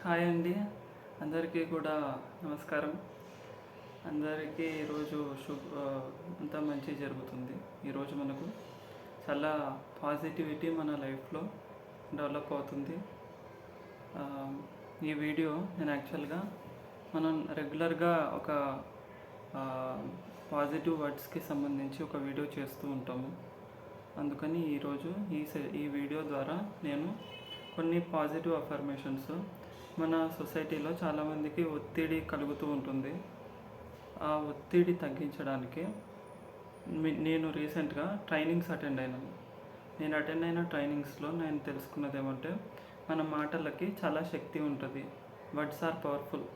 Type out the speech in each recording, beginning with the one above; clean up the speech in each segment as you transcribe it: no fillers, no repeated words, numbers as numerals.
Hi అండి. అందరికీ కూడా నమస్కారం. అందరికీ ఈరోజు అంతా మంచి జరుగుతుంది. ఈరోజు మనకు చాలా పాజిటివిటీ మన లైఫ్లో డెవలప్ అవుతుంది. ఈ వీడియో నేను యాక్చువల్గా మనం రెగ్యులర్గా ఒక పాజిటివ్ వర్డ్స్కి సంబంధించి ఒక వీడియో చేస్తూ ఉంటాము. అందుకని ఈరోజు ఈ వీడియో ద్వారా నేను కొన్ని పాజిటివ్ అఫర్మేషన్స్, మన సొసైటీలో చాలామందికి ఒత్తిడి కలుగుతూ ఉంటుంది. ఆ ఒత్తిడి తగ్గించడానికి నేను రీసెంట్గా ట్రైనింగ్స్ అటెండ్ అయినాను. నేను అటెండ్ అయిన ట్రైనింగ్స్లో నేను తెలుసుకున్నది ఏమంటే, మన మాటలకి చాలా శక్తి ఉంటుంది. Words are powerful,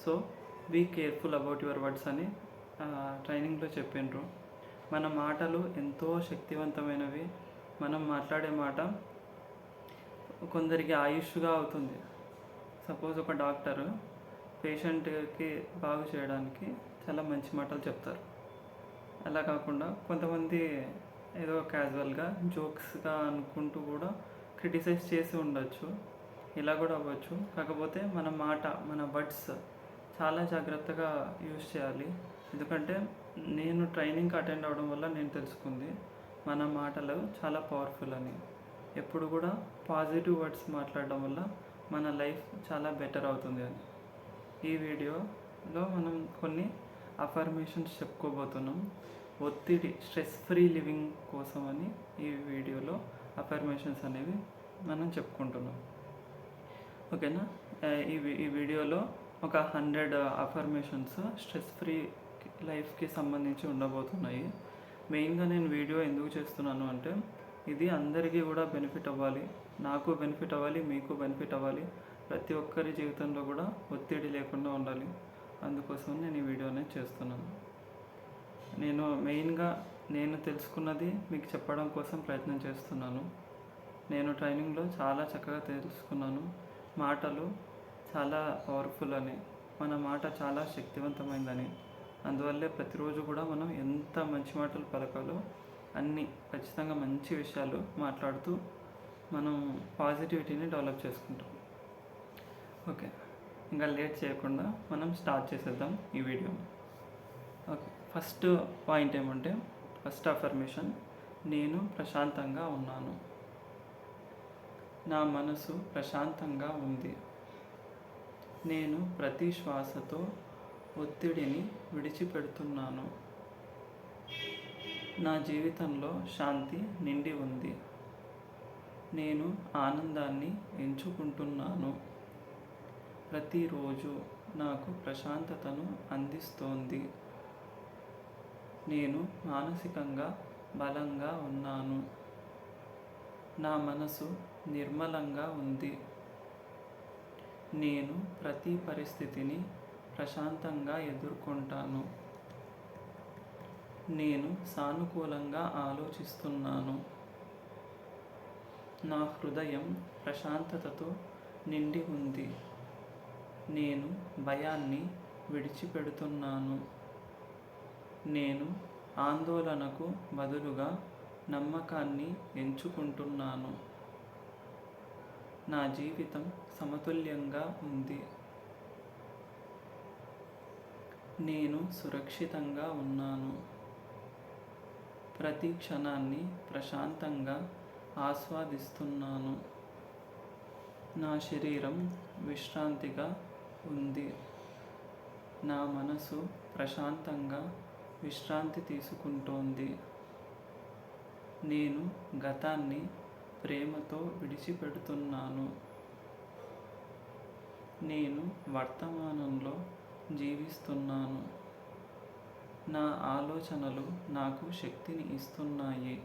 so be careful about your words అని ట్రైనింగ్లో చెప్పిండ్రు. మన మాటలు ఎంతో శక్తివంతమైనవి. మనం మాట్లాడే మాట కొందరికి ఆయుష్గా అవుతుంది. సపోజ్ ఒక డాక్టర్ పేషెంట్కి బాగు చేయడానికి చాలా మంచి మాటలు చెప్తారు. అలా కాకుండా కొంతమంది ఏదో క్యాజువల్గా జోక్స్గా అనుకుంటూ కూడా క్రిటిసైజ్ చేసి ఉండొచ్చు. ఇలా కూడా అవ్వచ్చు. కాకపోతే మన మాట, మన వర్డ్స్ చాలా జాగ్రత్తగా యూజ్ చేయాలి. ఎందుకంటే నేను ట్రైనింగ్కి అటెండ్ అవ్వడం వల్ల నేను తెలుసుకుంది మన మాటలు చాలా పవర్ఫుల్ అని. ఎప్పుడు కూడా పాజిటివ్ వర్డ్స్ మాట్లాడడం వల్ల మన లైఫ్ చాలా బెటర్ అవుతుంది అని. ఈ వీడియోలో మనం కొన్ని అఫర్మేషన్స్ చెప్పుకోబోతున్నాం. ఒత్తిడి, స్ట్రెస్ ఫ్రీ లివింగ్ కోసం అని ఈ వీడియోలో అఫర్మేషన్స్ అనేవి మనం చెప్పుకుంటున్నాం. ఓకేనా? ఈ వీడియోలో ఒక 100 అఫర్మేషన్స్ స్ట్రెస్ ఫ్రీ లైఫ్కి సంబంధించి ఉండబోతున్నాయి. మెయిన్గా నేను వీడియో ఎందుకు చేస్తున్నాను అంటే, ఇది అందరికీ కూడా బెనిఫిట్ అవ్వాలి. నాకు బెనిఫిట్ అవ్వాలి, మీకు బెనిఫిట్ అవ్వాలి. ప్రతి ఒక్కరి జీవితంలో కూడా ఒత్తిడి లేకుండా ఉండాలి. అందుకోసం నేను ఈ వీడియోనే చేస్తున్నాను. నేను మెయిన్గా నేను తెలుసుకున్నది మీకు చెప్పడం కోసం ప్రయత్నం చేస్తున్నాను. నేను ట్రైనింగ్లో చాలా చక్కగా తెలుసుకున్నాను. మాటలు చాలా పవర్ఫుల్ అని, మన మాట చాలా శక్తివంతమైందని. అందువల్లే ప్రతిరోజు కూడా మనం ఎంత మంచి మాటలు పలకాలో అన్నీ ఖచ్చితంగా మంచి విషయాలు మాట్లాడుతూ మనం పాజిటివిటీని డెవలప్ చేసుకుంటాం. ఓకే, ఇంకా లేట్ చేయకుండా మనం స్టార్ట్ చేసేద్దాం ఈ వీడియో. ఓకే, ఫస్ట్ పాయింట్ ఏమంటే, ఫస్ట్ అఫర్మేషన్, నేను ప్రశాంతంగా ఉన్నాను. నా మనసు ప్రశాంతంగా ఉంది. నేను ప్రతి శ్వాసతో ఒత్తిడిని విడిచిపెడుతున్నాను. నా జీవితంలో శాంతి నిండి ఉంది. నేను ఆనందాన్ని ఎంచుకుంటున్నాను. ప్రతిరోజు నాకు ప్రశాంతతను అందిస్తోంది. నేను మానసికంగా బలంగా ఉన్నాను. నా మనసు నిర్మలంగా ఉంది. నేను ప్రతి పరిస్థితిని ప్రశాంతంగా ఎదుర్కొంటాను. నేను సానుకూలంగా ఆలోచిస్తున్నాను. నా హృదయం ప్రశాంతతతో నిండి ఉంది. నేను భయాన్ని విడిచిపెడుతున్నాను. నేను ఆందోళనకు బదులుగా నమ్మకాన్ని ఎంచుకుంటున్నాను. నా జీవితం సమతుల్యంగా ఉంది. నేను సురక్షితంగా ఉన్నాను. ప్రతి క్షణాన్ని ప్రశాంతంగా ఆస్వాదిస్తున్నాను. నా శరీరం విశ్రాంతిగా ఉంది. నా మనసు ప్రశాంతంగా విశ్రాంతి తీసుకుంటోంది. నేను గతాన్ని ప్రేమతో విడిచిపెడుతున్నాను. నేను వర్తమానంలో జీవిస్తున్నాను. నా ఆలోచనలు నాకు శక్తిని ఇస్తున్నాయి.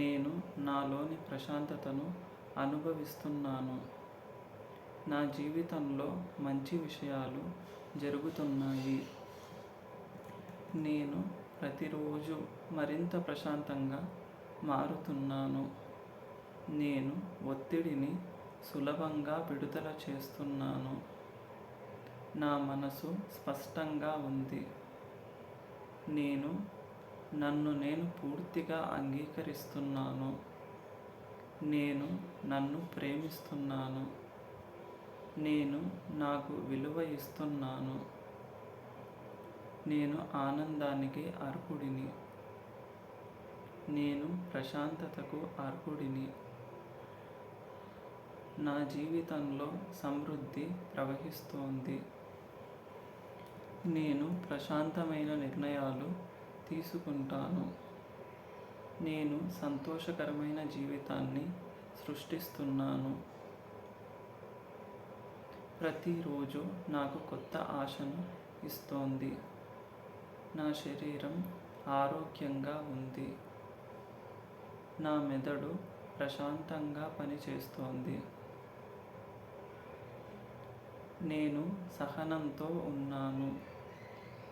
నేను నాలోని ప్రశాంతతను అనుభవిస్తున్నాను. నా జీవితంలో మంచి విషయాలు జరుగుతున్నాయి. నేను ప్రతిరోజు మరింత ప్రశాంతంగా మారుతున్నాను. నేను ఒత్తిడిని సులభంగా విడుదల చేస్తున్నాను. నా మనసు స్పష్టంగా ఉంది. నేను నన్ను పూర్తిగా అంగీకరిస్తున్నాను. నేను నన్ను ప్రేమిస్తున్నాను. నేను నాకు విలువ ఇస్తున్నాను. నేను ఆనందానికి అర్హుడిని. నేను ప్రశాంతతకు అర్హుడిని. నా జీవితంలో సమృద్ధి ప్రవహిస్తోంది. నేను ప్రశాంతమైన నిర్ణయాలు తీసుకుంటాను. నేను సంతోషకరమైన జీవితాన్ని సృష్టిస్తున్నాను. ప్రతిరోజు నాకు కొత్త ఆశను ఇస్తోంది. నా శరీరం ఆరోగ్యంగా ఉంది. నా మెదడు ప్రశాంతంగా పనిచేస్తోంది. నేను సహనంతో ఉన్నాను.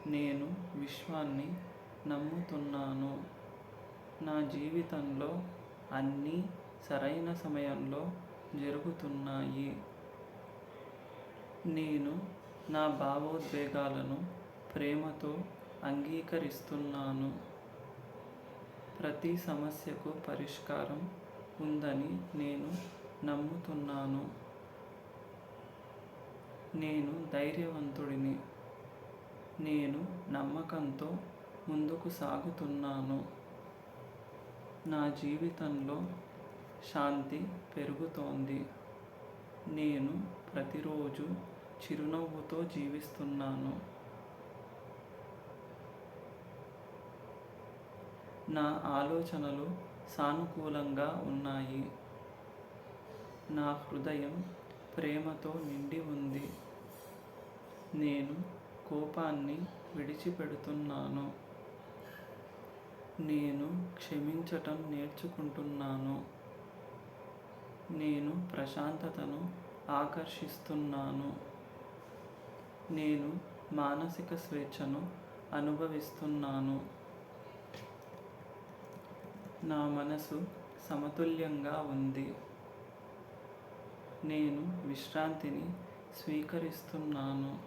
నేను విశ్వాన్ని నమ్ముతున్నాను. నా జీవితంలో అన్నీ సరైన సమయంలో జరుగుతున్నాయి. నేను నా భావోద్వేగాలను ప్రేమతో అంగీకరిస్తున్నాను. ప్రతి సమస్యకు పరిష్కారం ఉందని నేను నమ్ముతున్నాను. నేను ధైర్యవంతుడిని. నేను నమ్మకంతో ముందుకు సాగుతున్నాను. నా జీవితంలో శాంతి పెరుగుతోంది. నేను ప్రతిరోజు చిరునవ్వుతో జీవిస్తున్నాను. నా ఆలోచనలు సానుకూలంగా ఉన్నాయి. నా హృదయం ప్రేమతో నిండి ఉంది. నేను కోపాన్ని విడిచిపెడుతున్నాను. నేను క్షమించటం నేర్చుకుంటున్నాను. నేను ప్రశాంతతను ఆకర్షిస్తున్నాను. నేను మానసిక స్వేచ్ఛను అనుభవిస్తున్నాను. నా మనసు సమతుల్యంగా ఉంది. నేను విశ్రాంతిని స్వీకరిస్తున్నాను.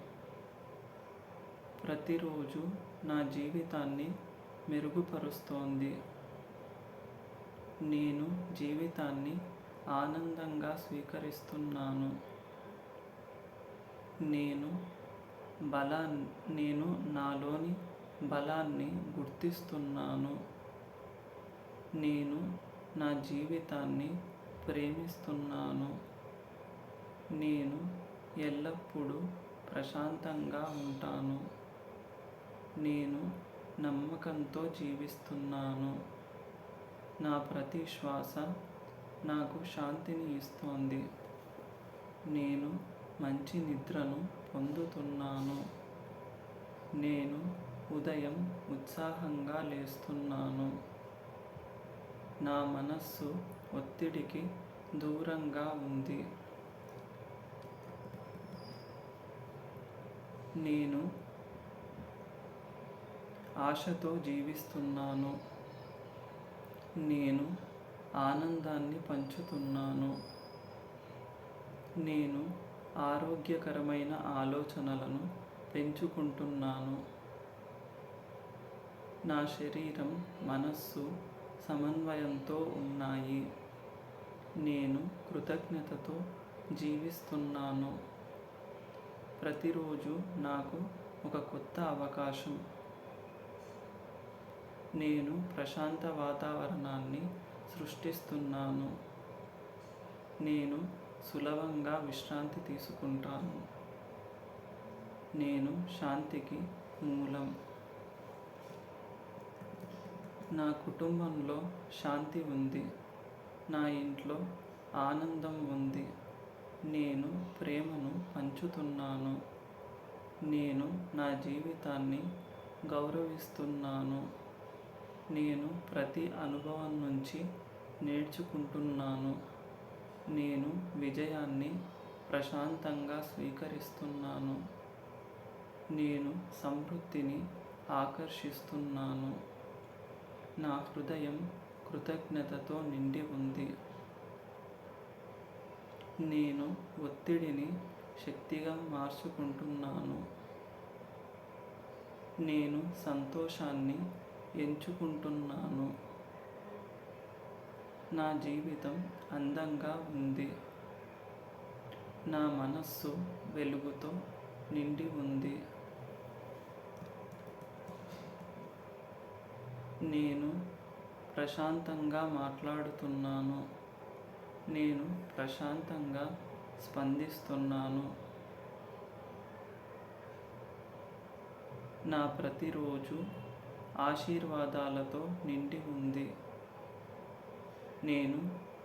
ప్రతిరోజు నా జీవితాన్ని మెరుగుపరుస్తోంది. నేను జీవితాన్ని ఆనందంగా స్వీకరిస్తున్నాను. నేను నాలోని బలాన్ని గుర్తిస్తున్నాను. నేను నా జీవితాన్ని ప్రేమిస్తున్నాను. నేను ఎల్లప్పుడూ ప్రశాంతంగా ఉంటాను. నేను నమ్మకంతో జీవిస్తున్నాను. నా ప్రతి శ్వాస నాకు శాంతిని ఇస్తోంది. నేను మంచి నిద్రను పొందుతున్నాను. నేను ఉదయం ఉత్సాహంగా లేస్తున్నాను. నా మనస్సు ఒత్తిడికి దూరంగా ఉంది. నేను ఆశతో జీవిస్తున్నాను. నేను ఆనందాన్ని పంచుతున్నాను. నేను ఆరోగ్యకరమైన ఆలోచనలను పెంచుకుంటున్నాను. నా శరీరం, మనస్సు సమన్వయంతో ఉన్నాయి. నేను కృతజ్ఞతతో జీవిస్తున్నాను. ప్రతిరోజు నాకు ఒక కొత్త అవకాశం. నేను ప్రశాంత వాతావరణాన్ని సృష్టిస్తున్నాను. నేను సులభంగా విశ్రాంతి తీసుకుంటాను. నేను శాంతికి మూలం. నా కుటుంబంలో శాంతి ఉంది. నా ఇంట్లో ఆనందం ఉంది. నేను ప్రేమను పంచుతున్నాను. నేను నా జీవితాన్ని గౌరవిస్తున్నాను. నేను ప్రతి అనుభవం నుంచి నేర్చుకుంటున్నాను. నేను విజయాన్ని ప్రశాంతంగా స్వీకరిస్తున్నాను. నేను సమృద్ధిని ఆకర్షిస్తున్నాను. నా హృదయం కృతజ్ఞతతో నిండి ఉంది. నేను ఒత్తిడిని శక్తిగా మార్చుకుంటున్నాను. నేను సంతోషాన్ని ఎంచుకుంటున్నాను. నా జీవితం అందంగా ఉంది. నా మనస్సు వెలుగుతో నిండి ఉంది. నేను ప్రశాంతంగా మాట్లాడుతున్నాను. నేను ప్రశాంతంగా స్పందిస్తున్నాను. నా ప్రతిరోజు ఆశీర్వాదాలతో నిండి ఉంది. నేను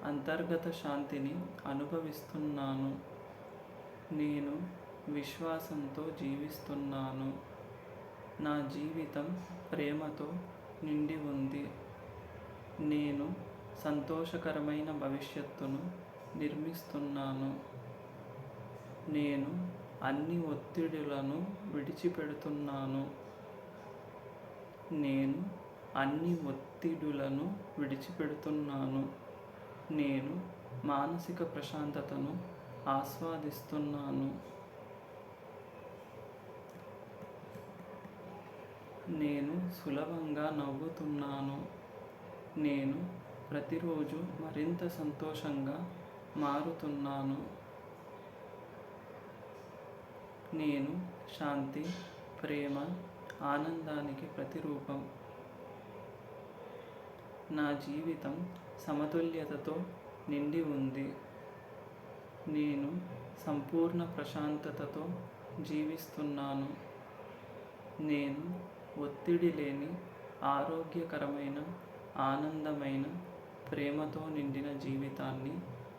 అంతర్గత శాంతిని అనుభవిస్తున్నాను. నేను విశ్వాసంతో జీవిస్తున్నాను. నా జీవితం ప్రేమతో నిండి ఉంది. నేను సంతోషకరమైన భవిష్యత్తును నిర్మిస్తున్నాను. నేను అన్ని ఒత్తిడులను విడిచిపెడుతున్నాను. నేను అన్ని ఒత్తిడులను విడిచిపెడుతున్నాను. నేను మానసిక ప్రశాంతతను ఆస్వాదిస్తున్నాను. నేను సులభంగా నవ్వుతున్నాను. నేను ప్రతిరోజు మరింత సంతోషంగా మారుతున్నాను. నేను శాంతి, ప్రేమ, ఆనందానికి ప్రతిరూపం. నా జీవితం సమతుల్యతతో నిండి ఉంది. నేను సంపూర్ణ ప్రశాంతతతో జీవిస్తున్నాను. నేను ఒత్తిడి లేని ఆరోగ్యకరమైన, ఆనందమైన, ప్రేమతో నిండిన జీవితాన్ని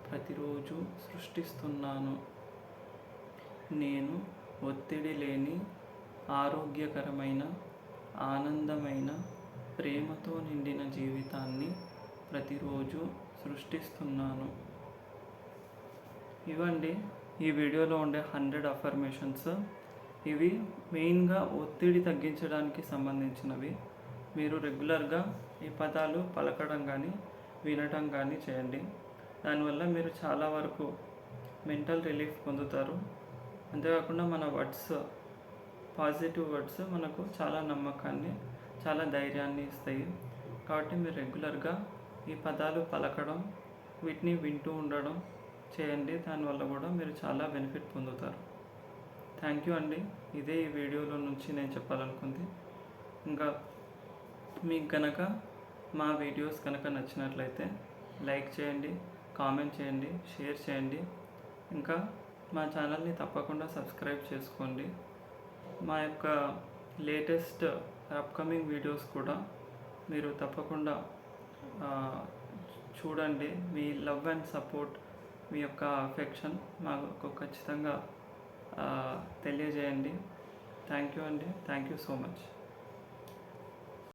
ప్రతిరోజు సృష్టిస్తున్నాను. నేను ఒత్తిడి లేని ఆరోగ్యకరమైన, ఆనందమైన, ప్రేమతో నిండిన జీవితాన్ని ప్రతిరోజు సృష్టిస్తున్నాను. ఇవండి ఈ వీడియోలో ఉండే 100 అఫర్మేషన్స్. ఇవి మెయిన్గా ఒత్తిడి తగ్గించడానికి సంబంధించినవి. మీరు రెగ్యులర్గా ఈ పదాలు పలకడం కానీ వినటం కానీ చేయండి. దానివల్ల మీరు చాలా వరకు మెంటల్ రిలీఫ్ పొందుతారు. అంతేకాకుండా మన వర్డ్స్, పాజిటివ్ వర్డ్స్ మనకు చాలా నమ్మకాన్ని, చాలా ధైర్యాన్ని ఇస్తాయి. కాబట్టి మీరు రెగ్యులర్గా ఈ పదాలు పలకడం, వీటిని వింటూ ఉండడం చేయండి. దానివల్ల కూడా మీరు చాలా బెనిఫిట్ పొందుతారు. థ్యాంక్ యూ అండి. ఇదే ఈ వీడియోలో నుంచి నేను చెప్పాలనుకుంది. ఇంకా మీకు కనుక మా వీడియోస్ కనుక నచ్చినట్లయితే లైక్ చేయండి, కామెంట్ చేయండి, షేర్ చేయండి. ఇంకా మా ఛానల్ని తప్పకుండా సబ్స్క్రైబ్ చేసుకోండి. మా యొక్క లేటెస్ట్ అప్కమింగ్ వీడియోస్ కూడా మీరు తప్పకుండా చూడండి. మీ లవ్ అండ్ సపోర్ట్, మీ యొక్క అఫెక్షన్ మాకు ఖచ్చితంగా తెలియజేయండి. థ్యాంక్ యూ అండి. Thank you so much.